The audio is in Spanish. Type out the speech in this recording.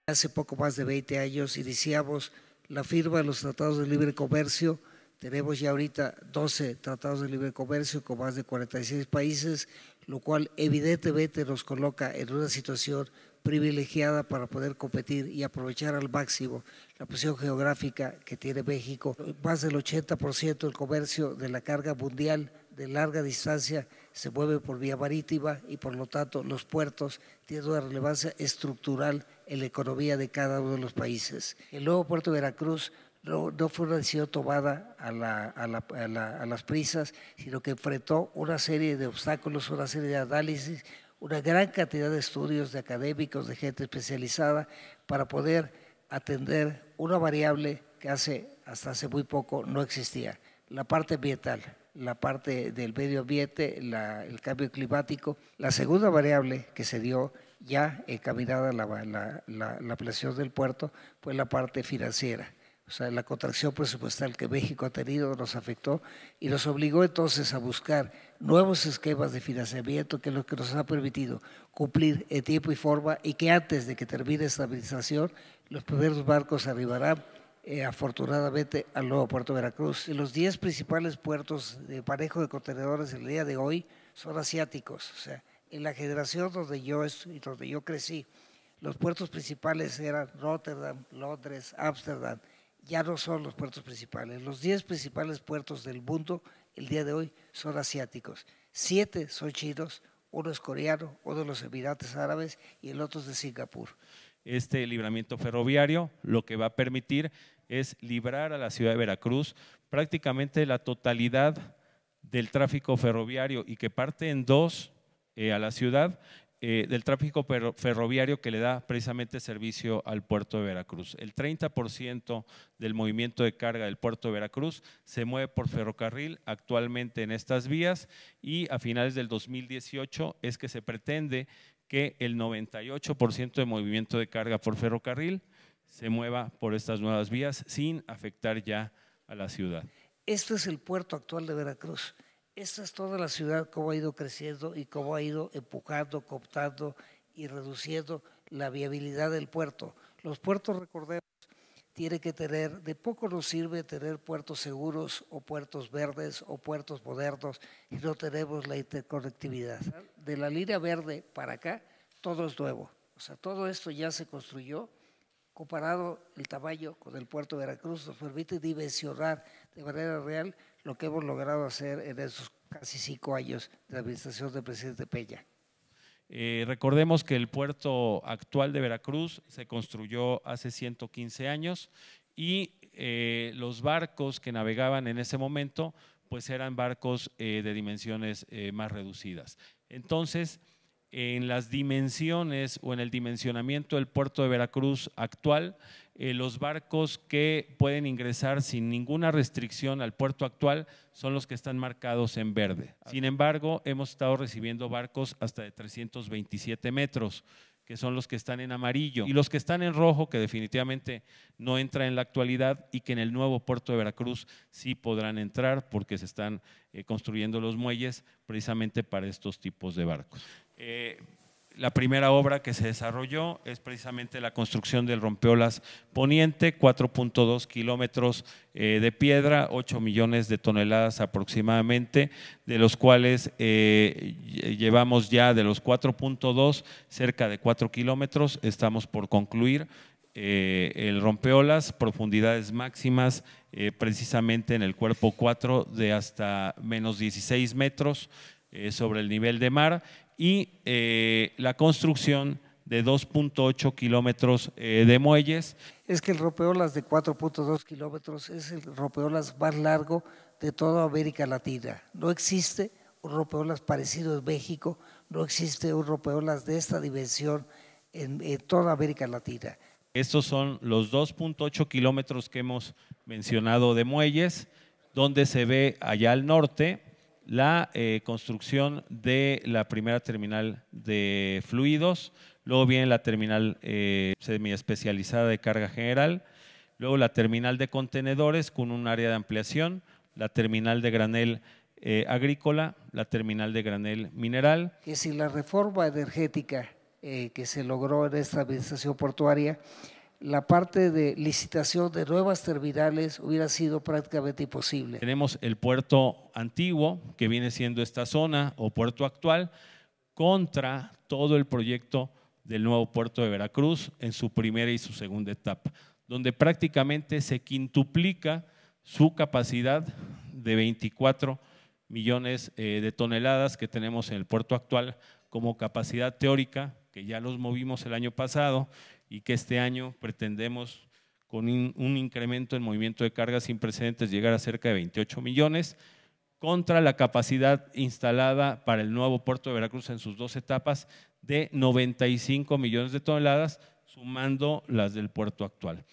Hace poco más de 20 años iniciamos la firma de los tratados de libre comercio. Tenemos ya ahorita 12 tratados de libre comercio con más de 46 países, lo cual evidentemente nos coloca en una situación privilegiada para poder competir y aprovechar al máximo la posición geográfica que tiene México. Más del 80% del comercio de la carga mundial de larga distancia se mueve por vía marítima y por lo tanto los puertos tienen una relevancia estructural en la economía de cada uno de los países. El nuevo puerto de Veracruz no fue una decisión tomada a las prisas, sino que enfrentó una serie de obstáculos, una serie de análisis, una gran cantidad de estudios de académicos, de gente especializada, para poder atender una variable que hasta hace muy poco no existía, la parte ambiental, la parte del medio ambiente, el cambio climático. La segunda variable que se dio ya encaminada la ampliación del puerto fue la parte financiera. O sea, la contracción presupuestal que México ha tenido nos afectó y nos obligó entonces a buscar nuevos esquemas de financiamiento, que es lo que nos ha permitido cumplir en tiempo y forma, y que antes de que termine esta administración los primeros barcos arribarán afortunadamente al nuevo puerto de Veracruz. Los 10 principales puertos de manejo de contenedores el día de hoy son asiáticos. O sea, en la generación donde yo crecí, los puertos principales eran Rotterdam, Londres, Ámsterdam. Ya no son los puertos principales. Los 10 principales puertos del mundo el día de hoy son asiáticos. 7 son chinos, uno es coreano, uno de los Emiratos Árabes y el otro es de Singapur. Este libramiento ferroviario lo que va a permitir es librar a la ciudad de Veracruz prácticamente la totalidad del tráfico ferroviario y que parte en dos a la ciudad del tráfico ferroviario que le da precisamente servicio al puerto de Veracruz. El 30% del movimiento de carga del puerto de Veracruz se mueve por ferrocarril actualmente en estas vías y a finales del 2018 es que se pretende que el 98% de movimiento de carga por ferrocarril se mueva por estas nuevas vías sin afectar ya a la ciudad. Este es el puerto actual de Veracruz. Esta es toda la ciudad, cómo ha ido creciendo y cómo ha ido empujando, cooptando y reduciendo la viabilidad del puerto. Los puertos, recordemos, tienen que tener, de poco nos sirve tener puertos seguros o puertos verdes o puertos modernos si no tenemos la interconectividad. De la línea verde para acá, todo es nuevo. O sea, todo esto ya se construyó. Comparado el tamaño con el puerto de Veracruz, nos permite dimensionar de manera real lo que hemos logrado hacer en esos casi 5 años de administración del presidente Peña. Recordemos que el puerto actual de Veracruz se construyó hace 115 años y los barcos que navegaban en ese momento pues eran barcos de dimensiones más reducidas. Entonces, en las dimensiones o en el dimensionamiento del puerto de Veracruz actual, los barcos que pueden ingresar sin ninguna restricción al puerto actual son los que están marcados en verde. Sin embargo, hemos estado recibiendo barcos hasta de 327 metros, que son los que están en amarillo, y los que están en rojo, que definitivamente no entran en la actualidad y que en el nuevo puerto de Veracruz sí podrán entrar porque se están construyendo los muelles precisamente para estos tipos de barcos. La primera obra que se desarrolló es precisamente la construcción del rompeolas poniente, 4.2 kilómetros de piedra, 8 millones de toneladas aproximadamente, de los cuales llevamos ya de los 4.2 cerca de 4 kilómetros, estamos por concluir el rompeolas, profundidades máximas precisamente en el cuerpo 4 de hasta menos 16 metros sobre el nivel de mar y la construcción de 2.8 kilómetros de muelles. Es que el rompeolas de 4.2 kilómetros es el rompeolas más largo de toda América Latina. No existe un rompeolas parecido en México, no existe un rompeolas de esta dimensión en toda América Latina. Estos son los 2.8 kilómetros que hemos mencionado de muelles, donde se ve allá al norte la construcción de la primera terminal de fluidos, luego viene la terminal semiespecializada de carga general, luego la terminal de contenedores con un área de ampliación, la terminal de granel agrícola, la terminal de granel mineral. Que si la reforma energética que se logró en esta administración portuaria, la parte de licitación de nuevas terminales hubiera sido prácticamente imposible. Tenemos el puerto antiguo, que viene siendo esta zona, o puerto actual, contra todo el proyecto del nuevo puerto de Veracruz en su primera y su segunda etapa, donde prácticamente se quintuplica su capacidad de 24 millones de toneladas que tenemos en el puerto actual como capacidad teórica, que ya los movimos el año pasado y que este año pretendemos con un incremento en movimiento de cargas sin precedentes llegar a cerca de 28 millones, contra la capacidad instalada para el nuevo puerto de Veracruz en sus dos etapas de 95 millones de toneladas, sumando las del puerto actual.